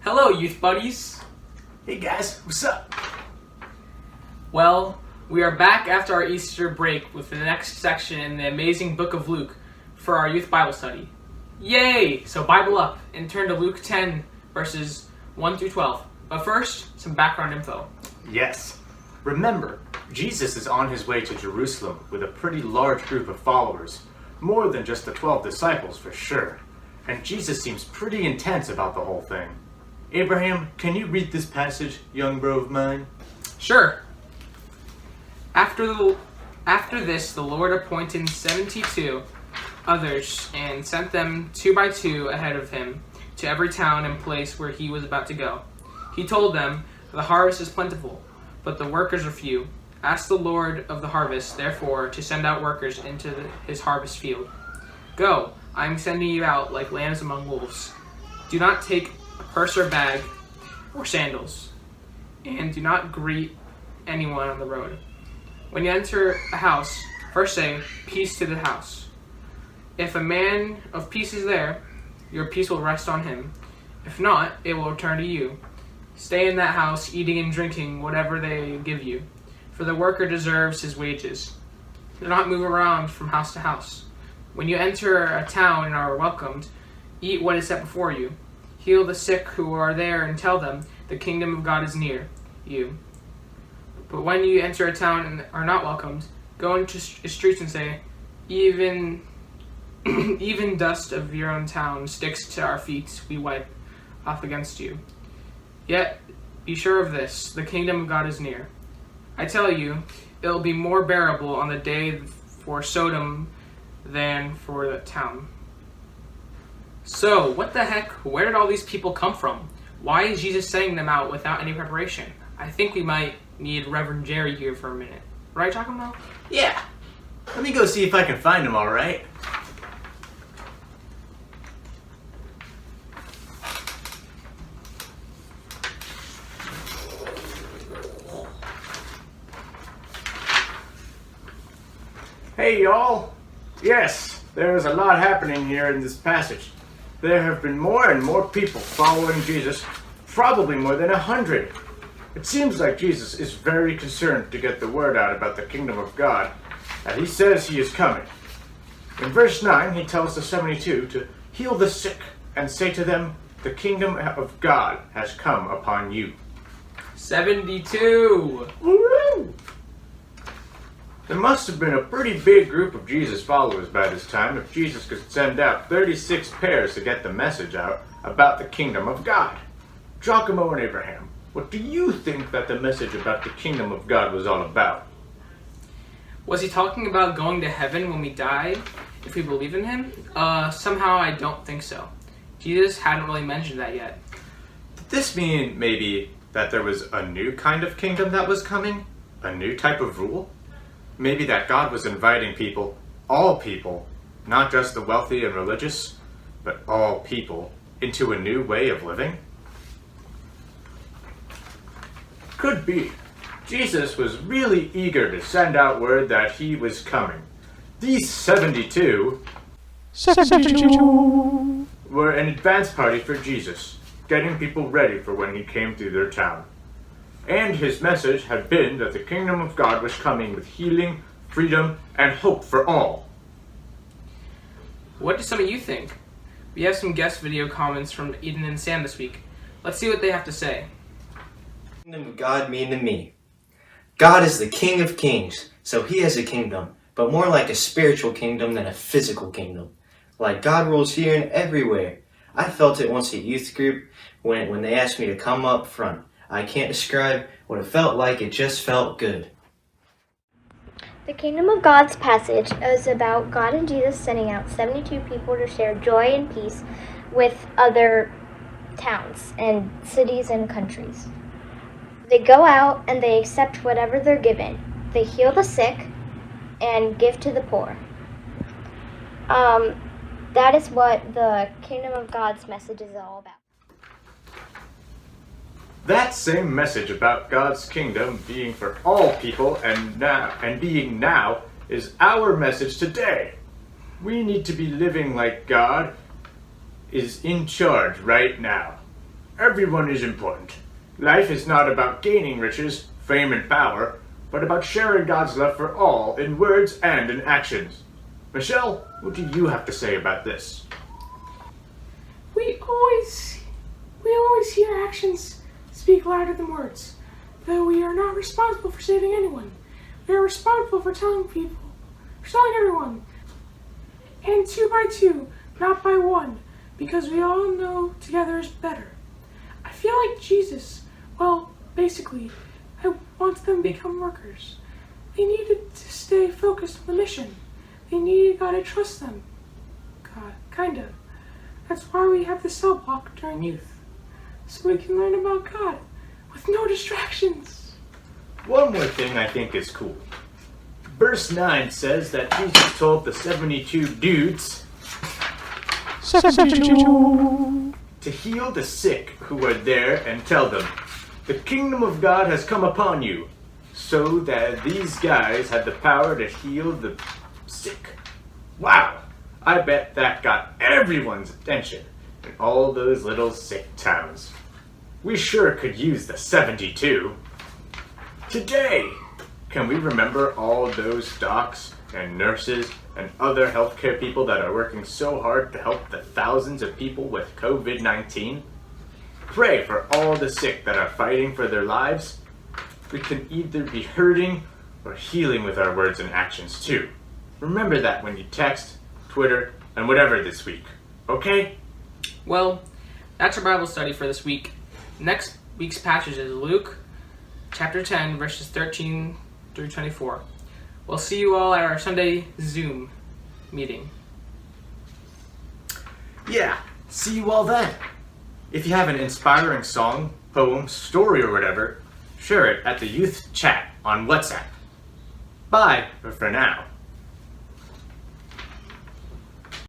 Hello, youth buddies. Hey guys, what's up? Well, we are back after our Easter break with the next section in the amazing book of Luke for our youth Bible study. Yay! So Bible up and turn to Luke 10, verses 1 through 12. But first, some background info. Yes. Remember, Jesus is on his way to Jerusalem with a pretty large group of followers. More than just the 12 disciples, for sure. And Jesus seems pretty intense about the whole thing. Abraham, can you read this passage, young bro of mine? Sure. After this, the Lord appointed 72 others and sent them 2 by 2 ahead of him to every town and place where he was about to go. He told them, "The harvest is plentiful, but the workers are few. Ask the Lord of the harvest, therefore, to send out workers into his harvest field. Go, I am sending you out like lambs among wolves. Do not take a purse or bag or sandals, and do not greet anyone on the road. When you enter a house, first say, 'Peace to the house.' If a man of peace is there, your peace will rest on him. If not, it will return to you. Stay in that house, eating and drinking whatever they give you, for the worker deserves his wages. Do not move around from house to house. When you enter a town and are welcomed, eat what is set before you. Heal the sick who are there and tell them, 'The kingdom of God is near you.' But when you enter a town and are not welcomed, go into streets and say, 'Even dust of your own town sticks to our feet, we wipe off against you. Yet be sure of this, the kingdom of God is near. I tell you, it will be more bearable on the day for Sodom than for the town.'" So, what the heck? Where did all these people come from? Why is Jesus sending them out without any preparation? I think we might need Reverend Jerry here for a minute. Right, Giacomo? Yeah. Let me go see if I can find him, alright? Hey y'all! Yes, there is a lot happening here in this passage. There have been more and more people following Jesus, probably more than 100. It seems like Jesus is very concerned to get the word out about the kingdom of God, and he says he is coming. In verse 9, he tells the 72 to heal the sick and say to them, "The kingdom of God has come upon you." 72! Woo! There must have been a pretty big group of Jesus followers by this time if Jesus could send out 36 pairs to get the message out about the kingdom of God. Giacomo and Abraham, what do you think that the message about the kingdom of God was all about? Was he talking about going to heaven when we die, if we believe in him? Somehow I don't think so. Jesus hadn't really mentioned that yet. Did this mean maybe that there was a new kind of kingdom that was coming? A new type of rule? Maybe that God was inviting people, all people, not just the wealthy and religious, but all people, into a new way of living? Could be. Jesus was really eager to send out word that he was coming. These 72 were an advance party for Jesus, getting people ready for when he came through their town. And his message had been that the kingdom of God was coming with healing, freedom, and hope for all. What do some of you think? We have some guest video comments from Eden and Sam this week. Let's see what they have to say. Kingdom of God mean to me? God is the King of Kings, so he has a kingdom, but more like a spiritual kingdom than a physical kingdom. Like God rules here and everywhere. I felt it once at youth group when they asked me to come up front. I can't describe what it felt like, it just felt good. The Kingdom of God's passage is about God and Jesus sending out 72 people to share joy and peace with other towns and cities and countries. They go out and they accept whatever they're given. They heal the sick and give to the poor. That is what the Kingdom of God's message is all about. That same message about God's kingdom being for all people and being now is our message today. We need to be living like God is in charge right now. Everyone is important. Life is not about gaining riches, fame, and power, but about sharing God's love for all in words and in actions. Michelle, what do you have to say about this? We always hear actions speak louder than words. Though we are not responsible for saving anyone, we are responsible for telling everyone. And 2 by 2, not by 1, because we all know together is better. I feel like Jesus, basically, I want them to become workers. They needed to stay focused on the mission. They needed God to trust them. God, kinda. That's why we have the cell block during youth. So we can learn about God with no distractions. One more thing I think is cool. Verse 9 says that Jesus told the 72 dudes to heal the sick who were there and tell them, "The kingdom of God has come upon you," so that these guys had the power to heal the sick. Wow, I bet that got everyone's attention in all those little sick towns. We sure could use the 72. Today, can we remember all those docs and nurses and other healthcare people that are working so hard to help the thousands of people with COVID-19? Pray for all the sick that are fighting for their lives. We can either be hurting or healing with our words and actions too. Remember that when you text, Twitter, and whatever this week, okay? Well, that's our Bible study for this week. Next week's passage is Luke chapter 10, verses 13 through 24. We'll see you all at our Sunday Zoom meeting. Yeah, see you all then. If you have an inspiring song, poem, story, or whatever, share it at the youth chat on WhatsApp. Bye for now.